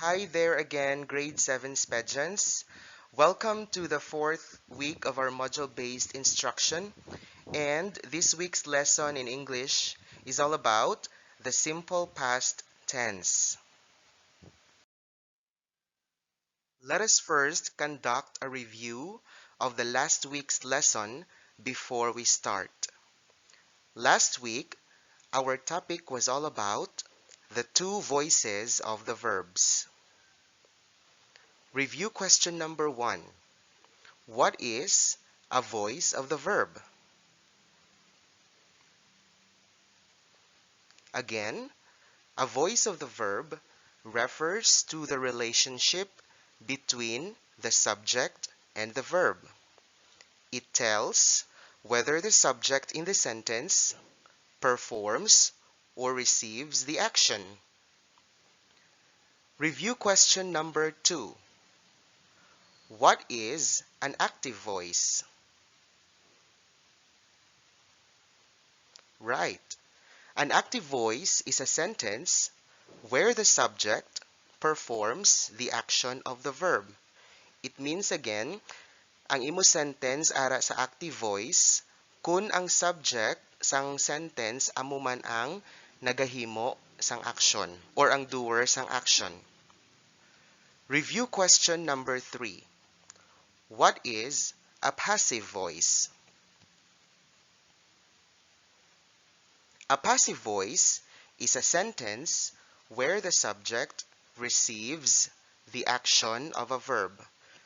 Hi there again, grade 7 Spedjans. Welcome to the fourth week of our module-based instruction. And this week's lesson in English is all about the simple past tense. Let us first conduct a review of the last week's lesson before we start. Last week, our topic was all about the two voices of the verbs. Review question number 1. What is a voice of the verb? Again, a voice of the verb refers to the relationship between the subject and the verb. It tells whether the subject in the sentence performs or receives the action. Review question number 2. What is an active voice? Right. An active voice is a sentence where the subject performs the action of the verb. It means again, ang imo sentence ara sa active voice kung ang subject sang sentence amo man ang nagahimo sang action or ang doer sang action. Review question number 3. What is a passive voice? A passive voice is a sentence where the subject receives the action of a verb.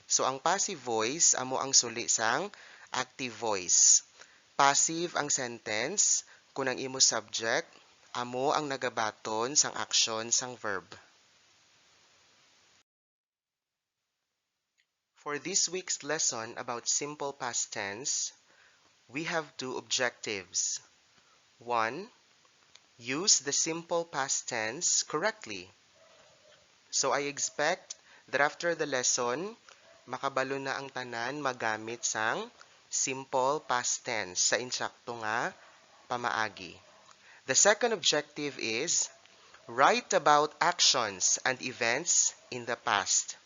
So ang passive voice amo ang suli sang active voice. Passive ang sentence kung ang imo subject amo ang nagabaton sang action sang verb. For this week's lesson about simple past tense, we have two objectives. 1. Use the simple past tense correctly. So I expect that after the lesson, makabalo na ang tanan magamit sang simple past tense sa insakto nga pamaagi. The second objective is write about actions and events in the past.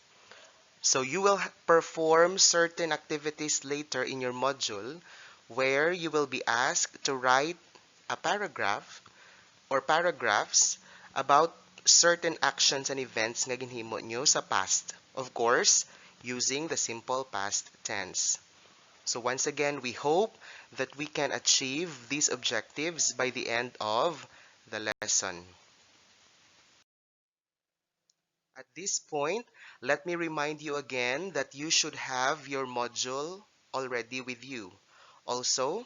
So you will perform certain activities later in your module where you will be asked to write a paragraph or paragraphs about certain actions and events nga ginhimo nyo sa past. Of course, using the simple past tense. So once again, we hope that we can achieve these objectives by the end of the lesson. At this point, let me remind you again that you should have your module already with you. Also,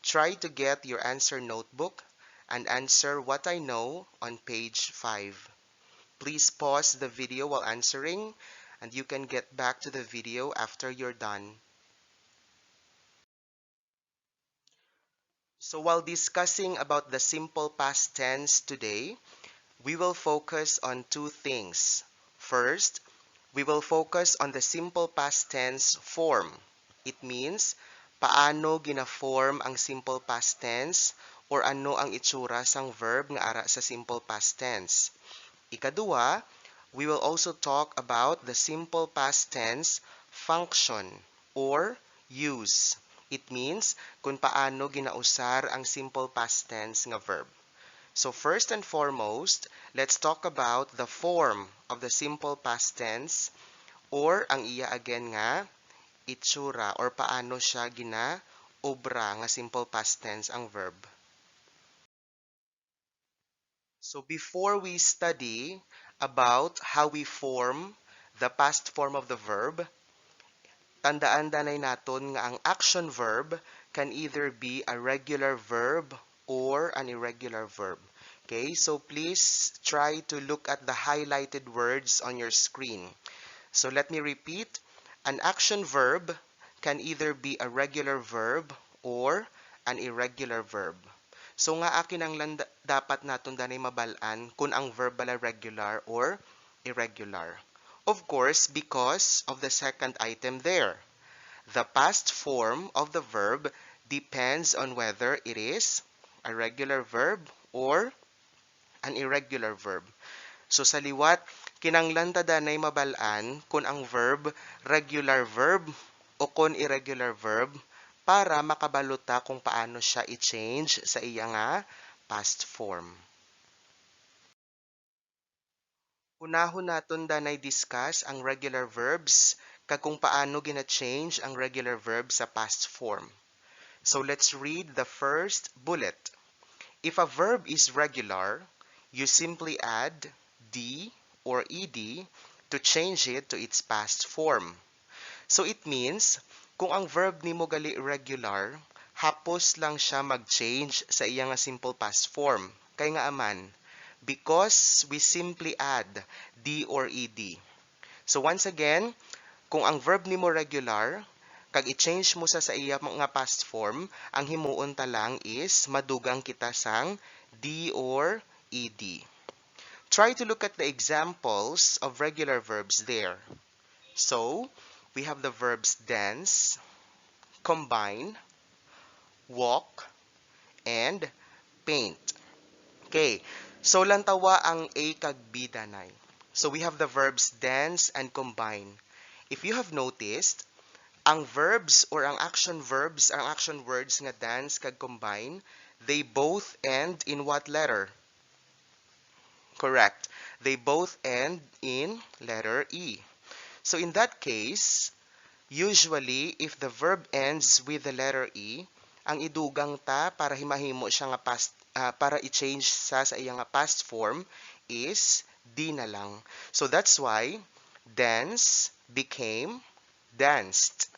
try to get your answer notebook and answer what I know on page 5. Please pause the video while answering, and you can get back to the video after you're done. So while discussing about the simple past tense today, we will focus on two things. First, we will focus on the simple past tense form. It means, paano gina-form ang simple past tense or ano ang itsura sang verb nga ara sa simple past tense. Ikadua, we will also talk about the simple past tense function or use. It means kung paano ginausar ang simple past tense nga verb. So first and foremost, let's talk about the form of the simple past tense or ang iya again nga itsura or paano siya gina-obra nga simple past tense ang verb. So before we study about how we form the past form of the verb, tandaan-danay naton nga ang action verb can either be a regular verb or an irregular verb. Okay, so please try to look at the highlighted words on your screen. So let me repeat, an action verb can either be a regular verb or an irregular verb. So nga akin ang dapat naton danay mabalaan kung ang verb bala regular or irregular. Of course, because of the second item there. The past form of the verb depends on whether it is a regular verb or an irregular verb. So sa liwat, kinanglan ta danay mabalaan kung ang verb regular verb o kung irregular verb para makabaluta kung paano siya i-change sa iya nga past form. Unahon naton danay discuss ang regular verbs kag kung paano gina-change ang regular verb sa past form. So let's read the first bullet. If a verb is regular, you simply add d or ed to change it to its past form. So it means, kung ang verb nimo gali irregular, hapos lang siya mag-change sa iya nga simple past form. Kay nga aman, because we simply add d or ed. So once again, kung ang verb nimo regular, kag i-change mo sa iya nga past form, ang himuon ta lang is madugang kita sang d or ed. Try to look at the examples of regular verbs there. So, we have the verbs dance, combine, walk, and paint. Okay, so lantawa ang A kag B danay. So we have the verbs dance and combine. If you have noticed, ang verbs or ang action words nga dance kag combine, they both end in what letter? Correct. They both end in letter E. So in that case, usually, if the verb ends with the letter E, ang idugang ta para himahimo siya nga para i-change sa iya nga past form is D na lang. So that's why dance became danced.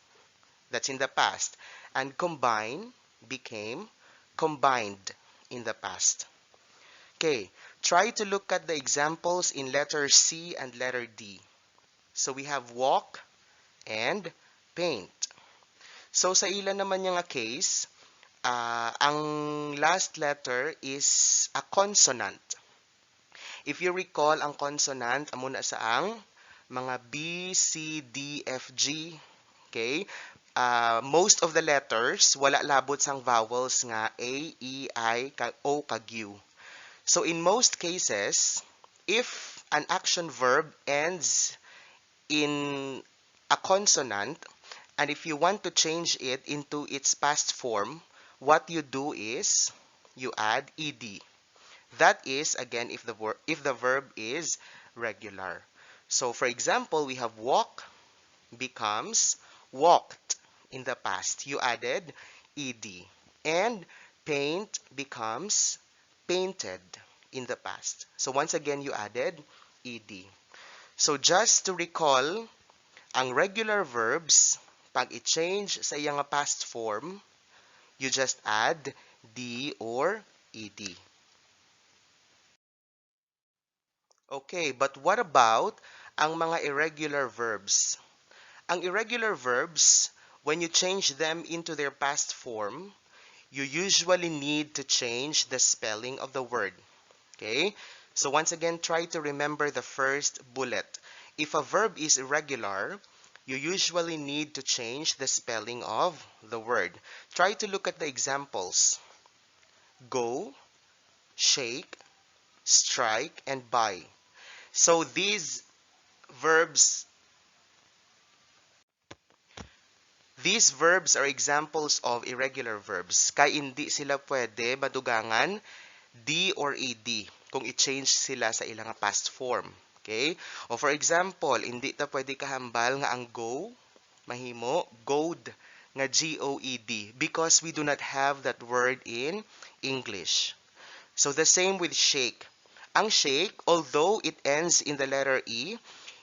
That's in the past. And combine became combined in the past. Okay, try to look at the examples in letter C and letter D. So we have walk and paint. So sa ilan naman yung case, ang last letter is a consonant. If you recall, ang consonant, amo na saang mga B, C, D, F, G. Okay? Most of the letters, wala labot sang vowels nga A, E, I, O, kag U. So in most cases, if an action verb ends in a consonant, and if you want to change it into its past form, what you do is you add ed. That is, again, if the verb is regular. So for example, we have walk becomes walked in the past. You added ed. And paint becomes painted in the past. So once again, you added ed. So just to recall, ang regular verbs, pag i-change sa iyang past form, you just add D or ED. Okay, but what about ang mga irregular verbs? Ang irregular verbs, when you change them into their past form, you usually need to change the spelling of the word. Okay? So once again, try to remember the first bullet. If a verb is irregular, you usually need to change the spelling of the word. Try to look at the examples. Go, shake, strike, and buy. So these verbs are examples of irregular verbs. Kaya hindi sila pwede madugangan D or ED kung i-change sila sa ilang past form. Okay? O for example, hindi ta pwede kahambal nga ang go, mahimo, goad, nga G-O-E-D, because we do not have that word in English. So the same with shake. Ang shake, although it ends in the letter E,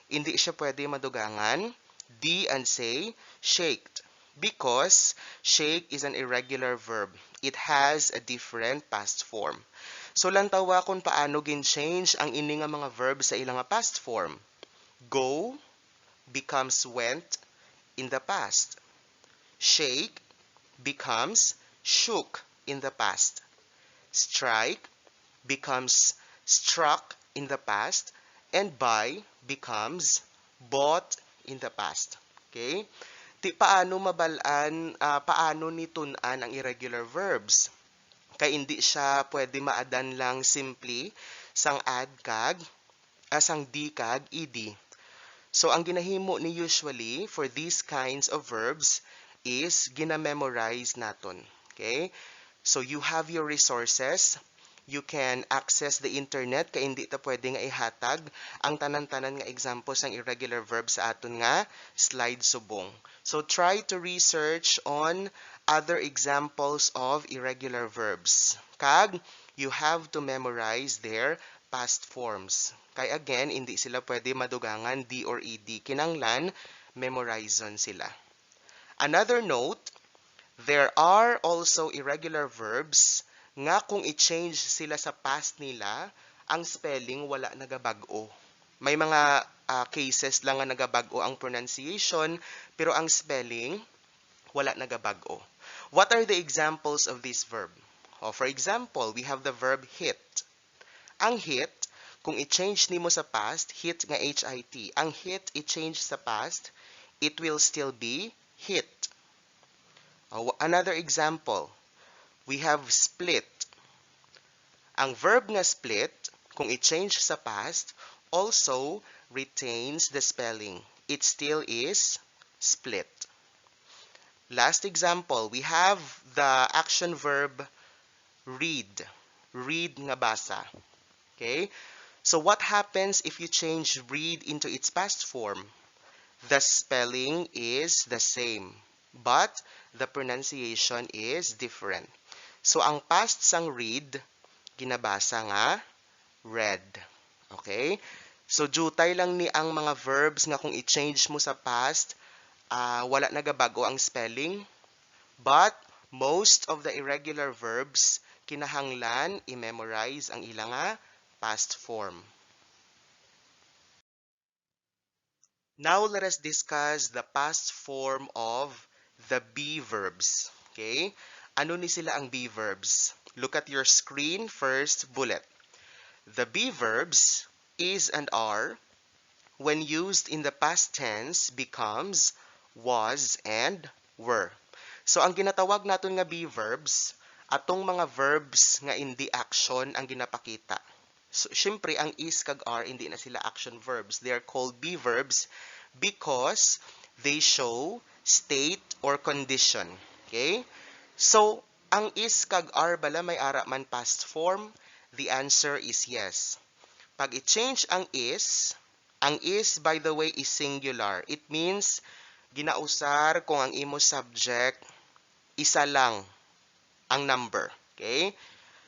hindi siya pwede madugangan D and say shaked, because shake is an irregular verb. It has a different past form. So lantawa kung paano gin-change ang ini nga mga verb sa ilang past form. Go becomes went in the past. Shake becomes shook in the past. Strike becomes struck in the past. And buy becomes bought in the past. Okay? Paano paano ni tun-an ang irregular verbs? Kaya hindi siya pwede maadan lang simply sang add kag asang D kag ED. So, ang ginahimo ni usually for these kinds of verbs is gina-memorize naton. Okay? So, you have your resources. You can access the internet kay hindi ta pwede nga ihatag ang tanan-tanan nga examples ng irregular verbs sa aton nga slide subong. So, try to research on other examples of irregular verbs. Kag, you have to memorize their past forms. Kay again, hindi sila pwede madugangan D or ED. Kinanglan, memorizon sila. Another note, there are also irregular verbs nga kung i-change sila sa past nila, ang spelling wala nagabag-o. May mga cases lang nga nagabag-o ang pronunciation, pero ang spelling wala nagabag-o. What are the examples of this verb? Oh, for example, we have the verb hit. Ang hit, kung i-change nimo sa past, hit nga HIT. Ang hit, i-change sa past, it will still be hit. Another example, we have split. Ang verb nga split, kung i-change sa past, also retains the spelling. It still is split. Last example, we have the action verb read. Read nga basa. Okay? So what happens if you change read into its past form? The spelling is the same, but the pronunciation is different. So ang past sang read, ginabasa nga read. Okay? So jutay lang ni ang mga verbs nga kung i-change mo sa past, wala nagabago ang spelling. But most of the irregular verbs, kinahanglan i-memorize ang ilang past form. Now let us discuss the past form of the be verbs. Okay? Ano ni sila ang be verbs? Look at your screen, first bullet. The be verbs is and are, when used in the past tense, becomes, was, and were. So ang ginatawag naton nga be verbs, atong mga verbs nga hindi action ang ginapakita. So, syempre, ang is kag are, hindi na sila action verbs. They are called be verbs because they show state or condition. Okay? So, ang is kag are bala may ara man past form? The answer is yes. Pag i-change ang is, by the way, is singular. It means, ginausar kung ang imo subject, isa lang ang number. Okay?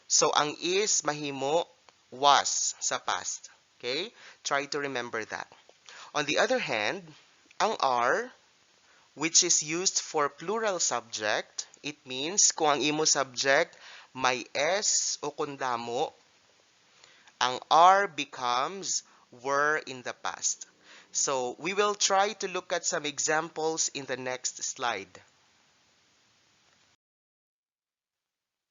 So, ang is mahimo was sa past. Okay? Try to remember that. On the other hand, ang are, which is used for plural subject, it means kung ang imo subject may s o kundamo, ang are becomes were in the past. So, we will try to look at some examples in the next slide.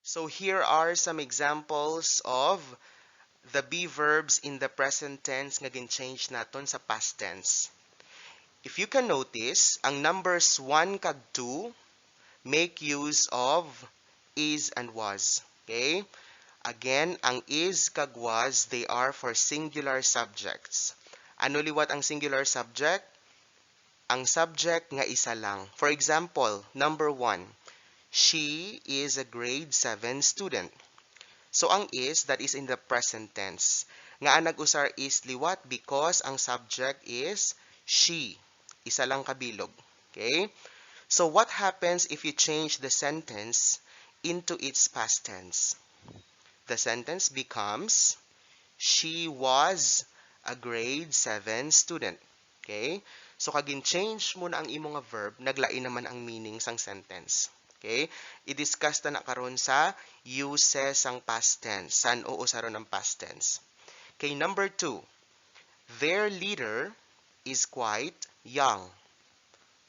So, here are some examples of the be verbs in the present tense nga gin-change naton sa past tense. If you can notice, ang numbers 1 kag 2 make use of is and was. Okay? Again, ang is kag was, they are for singular subjects. Ano liwat ang singular subject? Ang subject nga isa lang. For example, number 1, she is a grade 7 student. So, ang is, that is in the present tense. Nga ang nag-usar is liwat because ang subject is she. Isa lang kabilog. Okay? So, what happens if you change the sentence into its past tense? The sentence becomes, she was a grade 7 student. Okay? So, kagin-change mo na ang imo nga verb, naglain naman ang meaning sang sentence. Okay? I-discuss na karon sa uses ang past tense. San o usaron ang past tense. Okay, number 2. Their leader is quite young.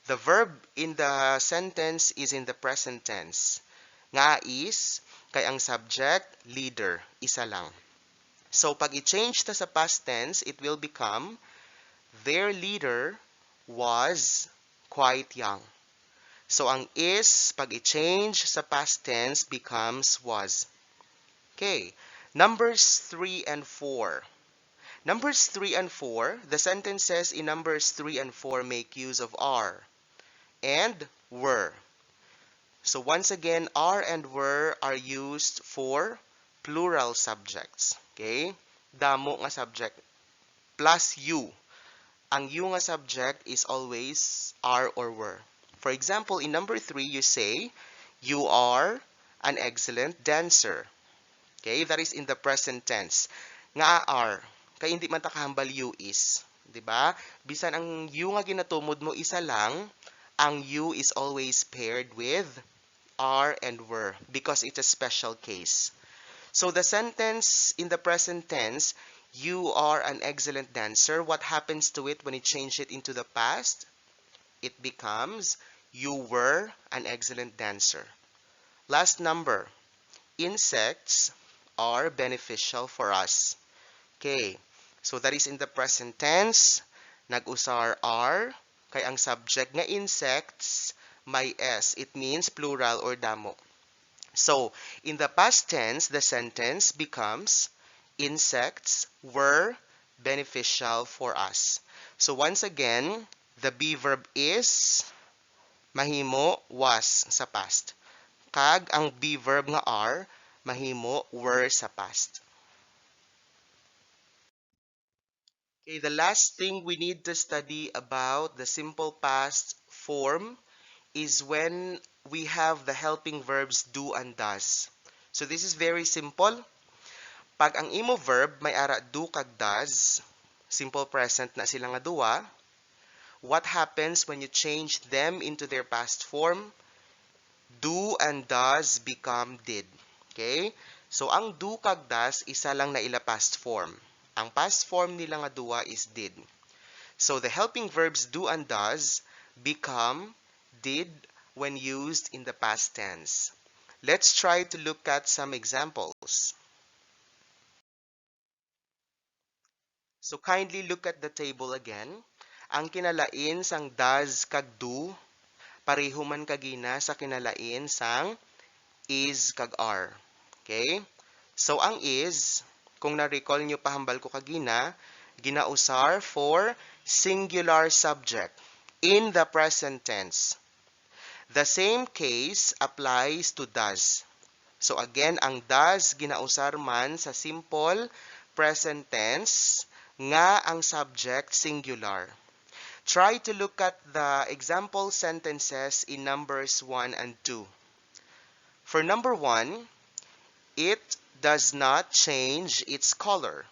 The verb in the sentence is in the present tense. Nga is, kay ang subject, leader, isa lang. So, pag i-change ta sa past tense, it will become, their leader was quite young. So, ang is, pag i-change sa past tense, becomes was. Okay. Numbers 3 and 4. Numbers 3 and 4, the sentences in numbers 3 and 4 make use of are and were. So once again, are and were are used for plural subjects. Okay? Damo nga subject plus you. Ang you nga subject is always are or were. For example, in number 3, you say, you are an excellent dancer. Okay? That is in the present tense. Nga are. Kaya hindi man takahambal you is. 'Di ba? Bisan ang you nga ginatumod mo isa lang, ang you is always paired with are and were because it's a special case. So the sentence in the present tense, you are an excellent dancer, what happens to it when you change it into the past? It becomes, you were an excellent dancer. Last number, insects are beneficial for us. Okay, so that is in the present tense. Nag-usar are, kay ang subject nga insects, may s. It means plural or damo. So, in the past tense, the sentence becomes, insects were beneficial for us. So, once again, the be verb is, mahimo was sa past. Kag ang be verb nga are, mahimo were sa past. Okay, the last thing we need to study about the simple past form is when we have the helping verbs do and does. So this is very simple. Pag ang imo verb may ara do kag does, simple present na sila nga duwa, what happens when you change them into their past form? Do and does become did. Okay? So ang do kag does isa lang na ila past form. Ang past form nila nga duwa is did. So the helping verbs do and does become did when used in the past tense. Let's try to look at some examples. So kindly look at the table again. Ang kinalain sang does kag do, pareho man kagina sa kinalain sang is kag are. Okay? So ang is, kung na-recall nyo pahambal ko kagina, ginausar for singular subject in the present tense. The same case applies to does. So again, ang does ginausar man sa simple present tense nga ang subject singular. Try to look at the example sentences in numbers 1 and 2. For number 1, it does not change its color.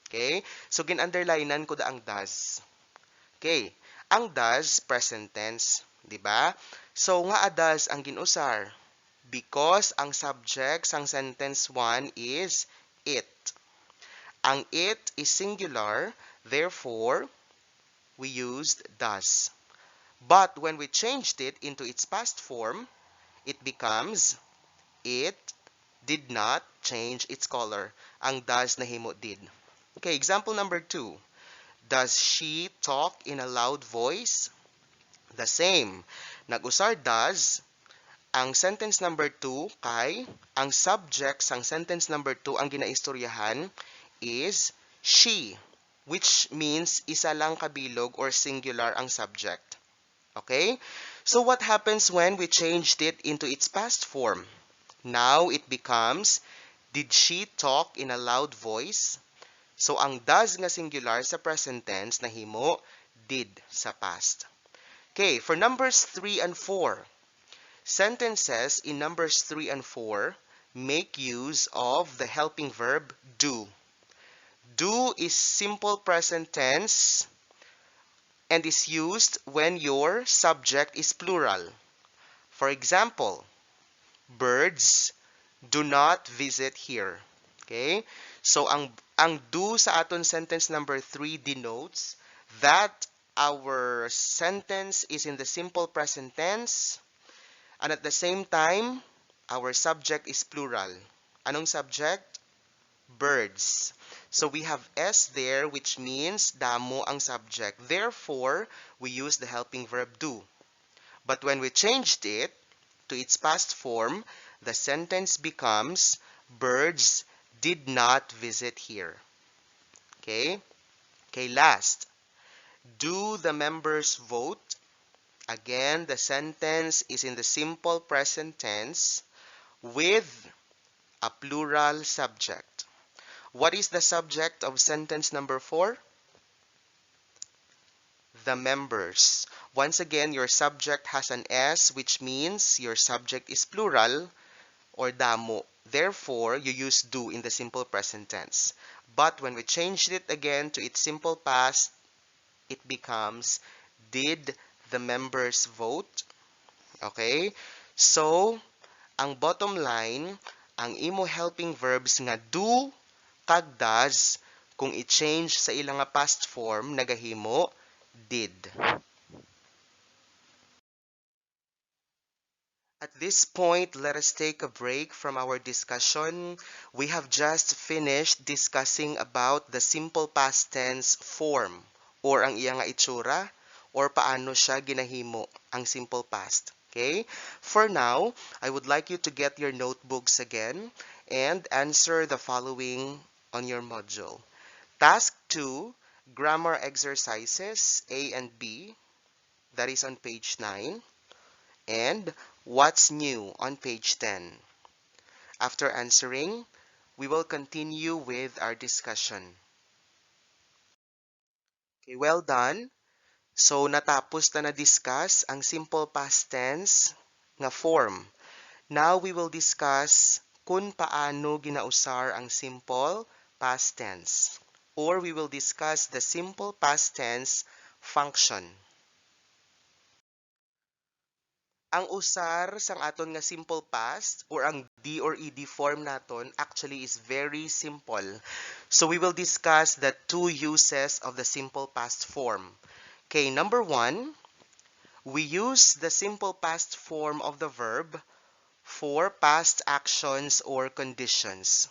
Okay? So gin-underlinean ko da ang does. Okay. Ang does present tense, di ba? So nga does ang ginusar because ang subject sang sentence 1 is it. Ang it is singular, therefore we used does. But when we changed it into its past form, it becomes it did not change its color. Ang does nahimo did. Okay, example number 2. Does she talk in a loud voice? The same. Nag-usar does. Ang sentence number 2 kay ang subject sang sentence number 2 ang ginaistoryahan is she, which means isa lang kabilog or singular ang subject. Okay? So what happens when we changed it into its past form? Now it becomes, did she talk in a loud voice? So ang does nga singular sa present tense nahimo did sa past. Okay, for numbers 3 and 4, sentences in numbers 3 and 4 make use of the helping verb do. Do is simple present tense and is used when your subject is plural. For example, birds do not visit here. Okay? So ang do sa aton sentence number 3 denotes that our sentence is in the simple present tense and at the same time our subject is plural. Anong subject? Birds. So we have S there, which means damo ang subject. Therefore, we use the helping verb do. But when we changed it to its past form, the sentence becomes, birds did not visit here. Okay? Okay, last. Do the members vote? Again, the sentence is in the simple present tense with a plural subject. What is the subject of sentence number 4? The members. Once again, your subject has an S, which means your subject is plural or damo. Therefore, you use do in the simple present tense. But when we changed it again to its simple past, it becomes did the members vote? Okay? So, ang bottom line, ang imo helping verbs nga do kag does, kung i-change sa ilang nga past form, nagahimo did. At this point, let us take a break from our discussion. We have just finished discussing about the simple past tense form or ang iya nga itsura or paano siya ginahimo ang simple past. Okay? For now, I would like you to get your notebooks again and answer the following on your module. Task 2, grammar exercises A and B, that is on page 9. And what's new on page 10. After answering, we will continue with our discussion. Okay, well done. So natapos na na-discuss ang simple past tense nga form. Now we will discuss kung paano ginausar ang simple past tense. Or we will discuss the simple past tense function. Ang usar sang aton nga simple past or ang D or ED form naton actually is very simple. So we will discuss the two uses of the simple past form. Okay, number 1, we use the simple past form of the verb for past actions or conditions.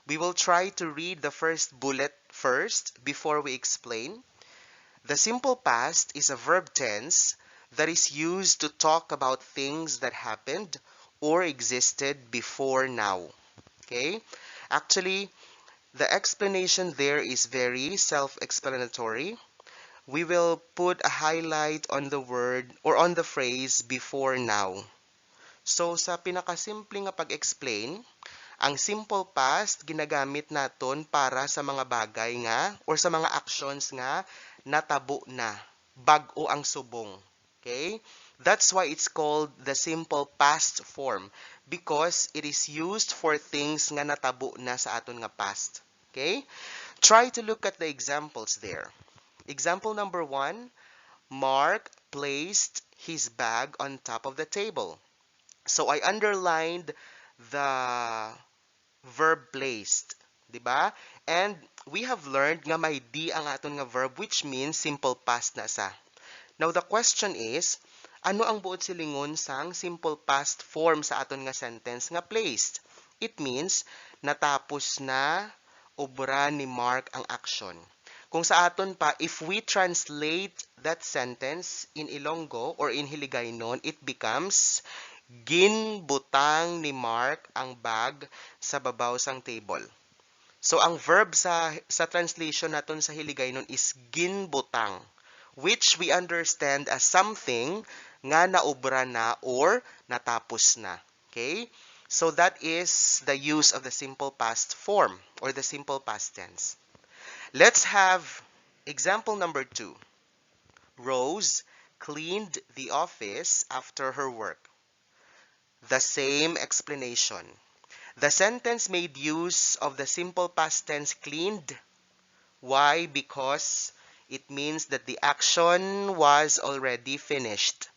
We will try to read the first bullet first before we explain. The simple past is a verb tense that is used to talk about things that happened or existed before now. Okay? Actually, the explanation there is very self-explanatory. We will put a highlight on the word or on the phrase before now. So, sa pinakasimple nga pag-explain, ang simple past ginagamit naton para sa mga bagay nga or sa mga actions nga natabo na, bag-o ang subong. Okay? That's why it's called the simple past form because it is used for things nga natabo na sa aton nga past. Okay? Try to look at the examples there. Example number 1, Mark placed his bag on top of the table. So I underlined the verb placed, 'di ba? And we have learned nga may D ang aton nga verb which means simple past na sa. Now the question is, ano ang buot silingon sang simple past form sa aton nga sentence nga placed? It means natapos na obra ni Mark ang action. Kung sa aton pa, if we translate that sentence in Ilonggo or in Hiligaynon, it becomes ginbutang ni Mark ang bag sa babaw sang table. So ang verb sa translation naton sa Hiligaynon is ginbutang, which we understand as something nga naubra na or natapos na. Okay? So that is the use of the simple past form or the simple past tense. Let's have example number 2. Rose cleaned the office after her work. The same explanation. The sentence made use of the simple past tense cleaned. Why? Because it means that the action was already finished.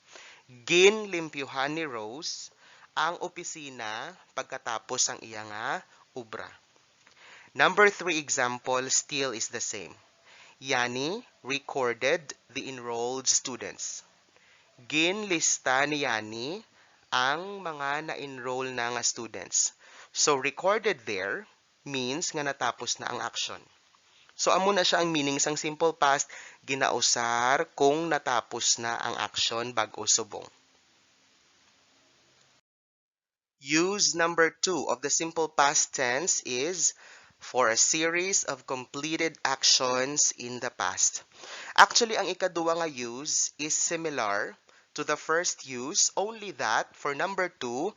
Ginlimpyuhan ni Rose ang opisina pagkatapos ang iya nga obra. Number 3 example still is the same. Yani recorded the enrolled students. Ginlista ni Yani ang mga na-enroll na nga students. So, recorded there means nga natapos na ang action. So, amo na siya ang meaning sang simple past, ginausar kung natapos na ang action bag-o subong. Use number 2 of the simple past tense is for a series of completed actions in the past. Actually, ang ikaduwa nga use is similar to the first use, only that for number 2,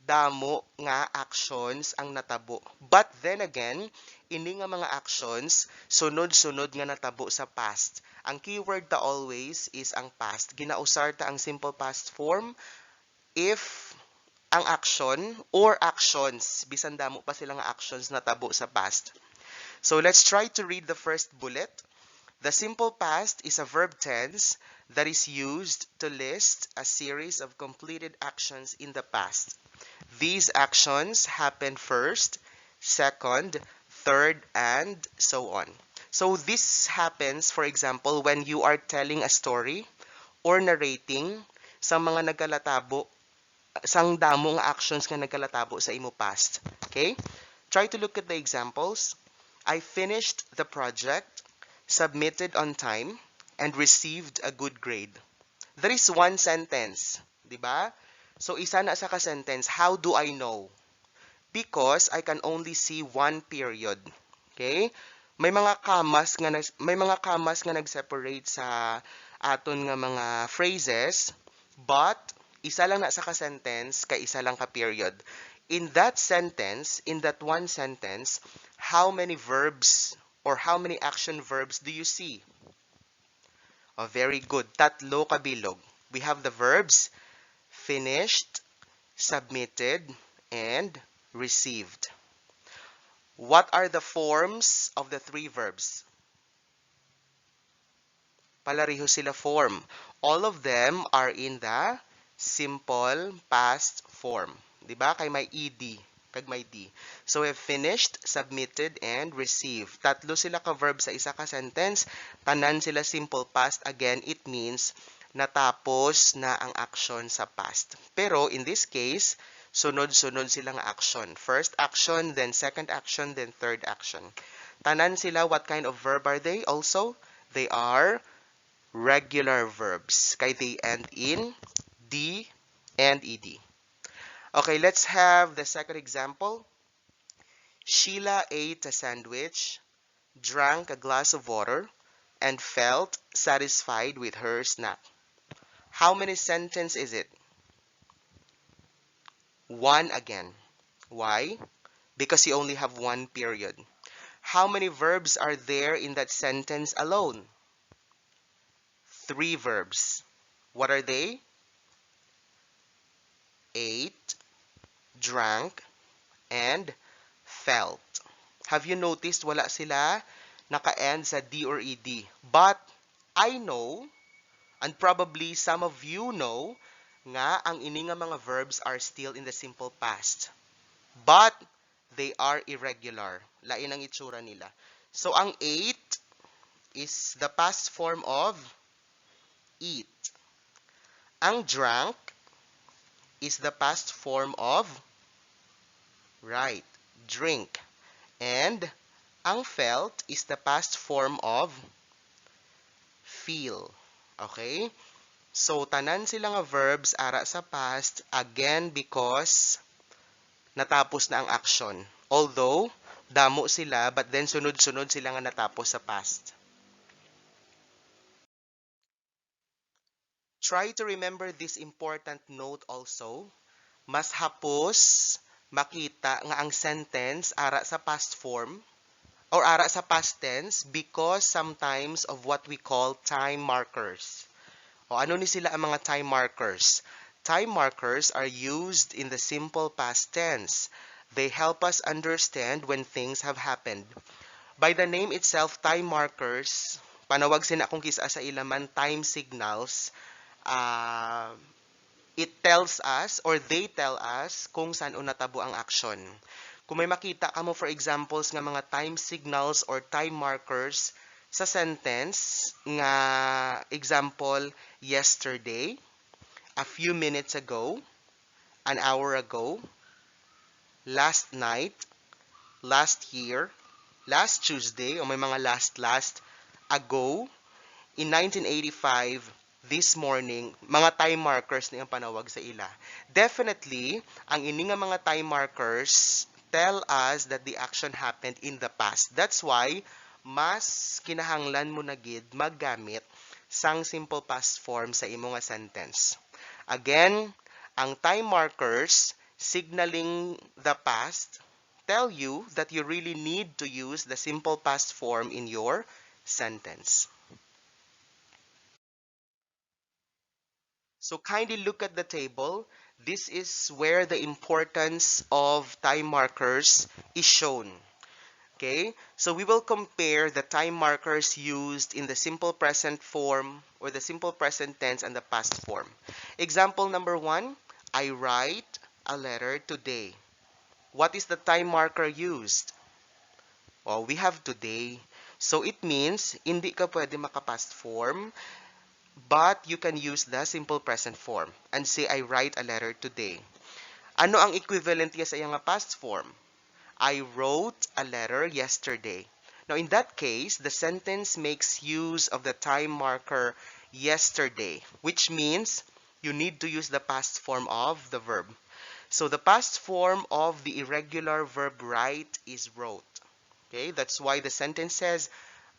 damo nga actions ang natabo. But then again, ini nga mga actions, sunod-sunod nga natabo sa past. Ang keyword ta always is ang past. Ginausar ta ang simple past form if ang action or actions, bisan damo pa sila nga actions natabo sa past. So let's try to read the first bullet. The simple past is a verb tense that is used to list a series of completed actions in the past. These actions happen first, second, third, and so on. So this happens, for example, when you are telling a story or narrating sa mga nagalatabo, sang damo nga actions nga nagalatabo sa imo past. Okay? Try to look at the examples. I finished the project, submitted on time, and received a good grade. That is one sentence, di ba? So isa na sa ka-sentence, how do I know? Because I can only see one period. Okay? May mga commas nga nag-separate sa aton nga mga phrases, but isa lang na sa ka-sentence kay isa lang ka period. In that sentence, in that one sentence, how many verbs or how many action verbs do you see? Oh, very good. Tatlo kabilog. We have the verbs finished, submitted, and received. What are the forms of the three verbs? Palareho sila form. All of them are in the simple past form. Diba? Kay may ed, kag may d. So we have finished, submitted, and received. Tatlo sila ka verb sa isa ka sentence. Tanan sila simple past. Again, it means natapos na ang action sa past. Pero in this case, sunod-sunod silang action. First action, then second action, then third action. Tanan sila, what kind of verb are they also? They are regular verbs. Kay they end in D and ED. Okay, let's have the second example. Sheila ate a sandwich, drank a glass of water, and felt satisfied with her snack. How many sentences is it? One again. Why? Because you only have one period. How many verbs are there in that sentence alone? 3 verbs. What are they? Ate, drank, and felt. Have you noticed wala sila naka-end sa D or ED? But I know, and probably some of you know, nga ang ini nga mga verbs are still in the simple past. But they are irregular. Lain ang itsura nila. So ang ate is the past form of eat. Ang drank is the past form of right, drink. And ang felt is the past form of feel. Okay? So, tanan sila nga verbs ara sa past, again because natapos na ang action. Although, damo sila, but then sunod-sunod sila nga natapos sa past. Try to remember this important note also. Mas hapos makita nga ang sentence ara sa past form or ara sa past tense because sometimes of what we call time markers. O ano ni sila ang mga time markers? Time markers are used in the simple past tense. They help us understand when things have happened. By the name itself, time markers, panawag sina akong kisa sa ilaman time signals, it tells us or they tell us kung saan natabo ang action. Kung may makita ka mo for examples nga mga time signals or time markers sa sentence nga example, yesterday, a few minutes ago, an hour ago, last night, last year, last Tuesday, o may mga last ago, in 1985, this morning, mga time markers na yung panawag sa ila. Definitely, ang ini nga mga time markers tell us that the action happened in the past. That's why mas kinahanglan mo na gid maggamit sang simple past form sa imo nga sentence. Again, ang time markers signaling the past tell you that you really need to use the simple past form in your sentence. So kindly look at the table. This is where the importance of time markers is shown. Okay, so we will compare the time markers used in the simple present form or the simple present tense and the past form. Example number 1, I write a letter today. What is the time marker used? Well, we have today. So it means hindi ka pwede maka-past form, but you can use the simple present form and say I write a letter today. Ano ang equivalent niya sa iyang past form? I wrote a letter yesterday. Now, in that case, the sentence makes use of the time marker yesterday, which means you need to use the past form of the verb. So, the past form of the irregular verb write is wrote. Okay, that's why the sentence says,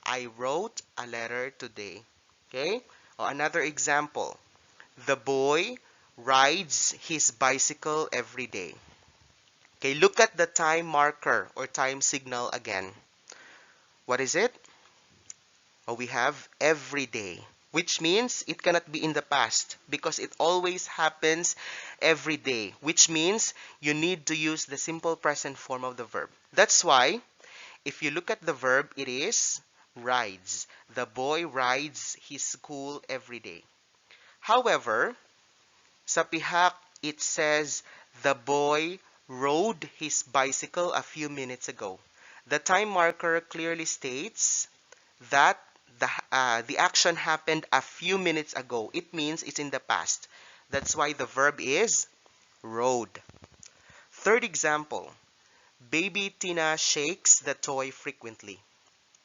I wrote a letter today. Okay, or another example, the boy rides his bicycle every day. Okay, look at the time marker or time signal again. What is it? Oh, we have every day, which means it cannot be in the past because it always happens every day, which means you need to use the simple present form of the verb. That's why, if you look at the verb, it is rides. The boy rides his school every day. However, sa pihak, it says the boy rode his bicycle a few minutes ago. The time marker clearly states that the action happened a few minutes ago. It means it's in the past. That's why the verb is rode. Third example, baby Tina shakes the toy frequently.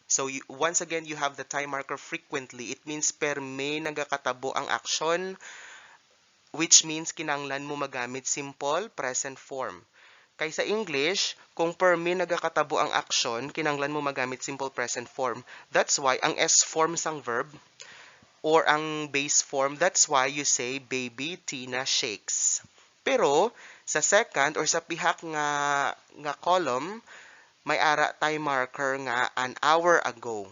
So once again, you have the time marker frequently. It means per may nagakatabo ang action, which means kinanglan mo magamit simple present form. Kay sa English, kung per me nagakatabo ang action, kinanglan mo magamit simple present form. That's why ang S form sang verb or ang base form, that's why you say baby Tina shakes. Pero sa second or sa pihak nga column, may ara time marker nga an hour ago.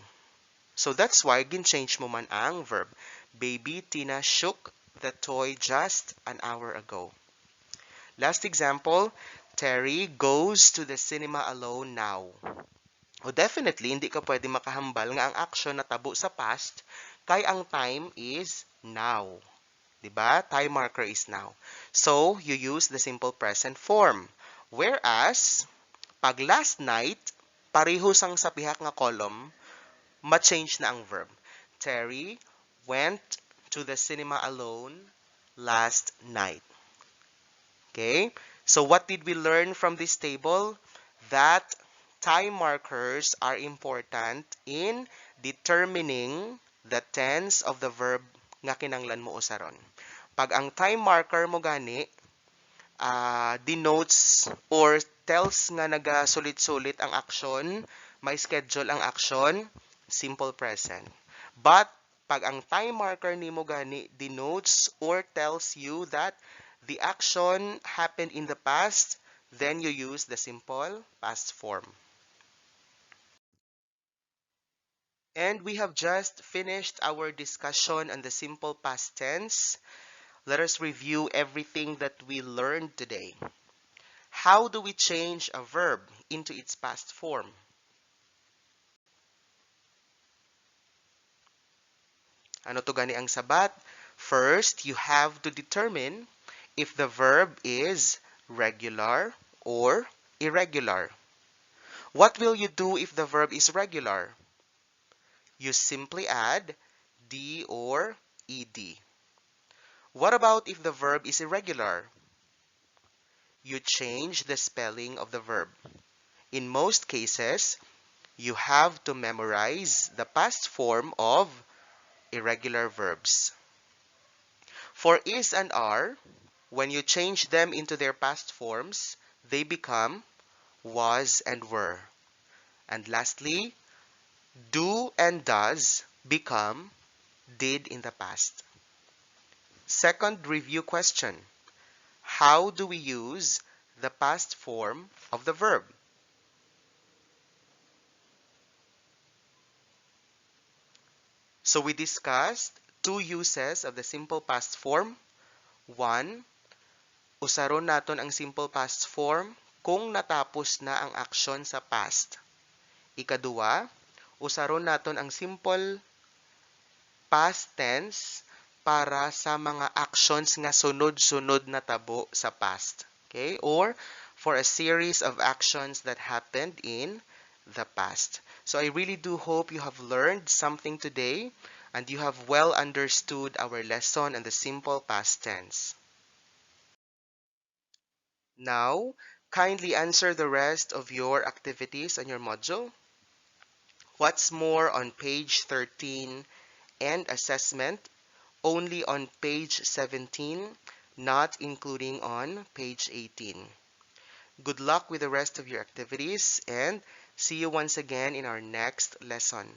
So that's why gin-change mo man ang verb. Baby Tina shook the toy just an hour ago. Last example, Terry goes to the cinema alone now. O definitely, hindi ka pwede makahambal nga ang action na tabo sa past kay ang time is now. Diba? Time marker is now. So, you use the simple present form. Whereas, pag last night, pareho sang sa pihak nga column, ma-change na ang verb. Terry went to the cinema alone last night. Okay? So what did we learn from this table? That time markers are important in determining the tense of the verb nga kinanglan mo usaron. Pag ang time marker mo gani, denotes or tells nga nagasulit-sulit ang action, may schedule ang action, simple present. But pag ang time marker nimo gani denotes or tells you that the action happened in the past, then you use the simple past form. And we have just finished our discussion on the simple past tense. Let us review everything that we learned today. How do we change a verb into its past form? Ano to gani ang sabat? First, you have to determine if the verb is regular or irregular. What will you do if the verb is regular? You simply add D or ED. What about if the verb is irregular? You change the spelling of the verb. In most cases, you have to memorize the past form of irregular verbs. For is and are, when you change them into their past forms, they become was, and were. And lastly, do and does become did in the past. Second review question. How do we use the past form of the verb? So we discussed two uses of the simple past form. One, usaron naton ang simple past form kung natapos na ang aksyon sa past. Ikadua, usaron naton ang simple past tense para sa mga actions nga sunod-sunod na tabo sa past. Okay? Or for a series of actions that happened in the past. So I really do hope you have learned something today and you have well understood our lesson on the simple past tense. Now, kindly answer the rest of your activities on your module. What's more on page 13 and assessment only on page 17, not including on page 18. Good luck with the rest of your activities and see you once again in our next lesson.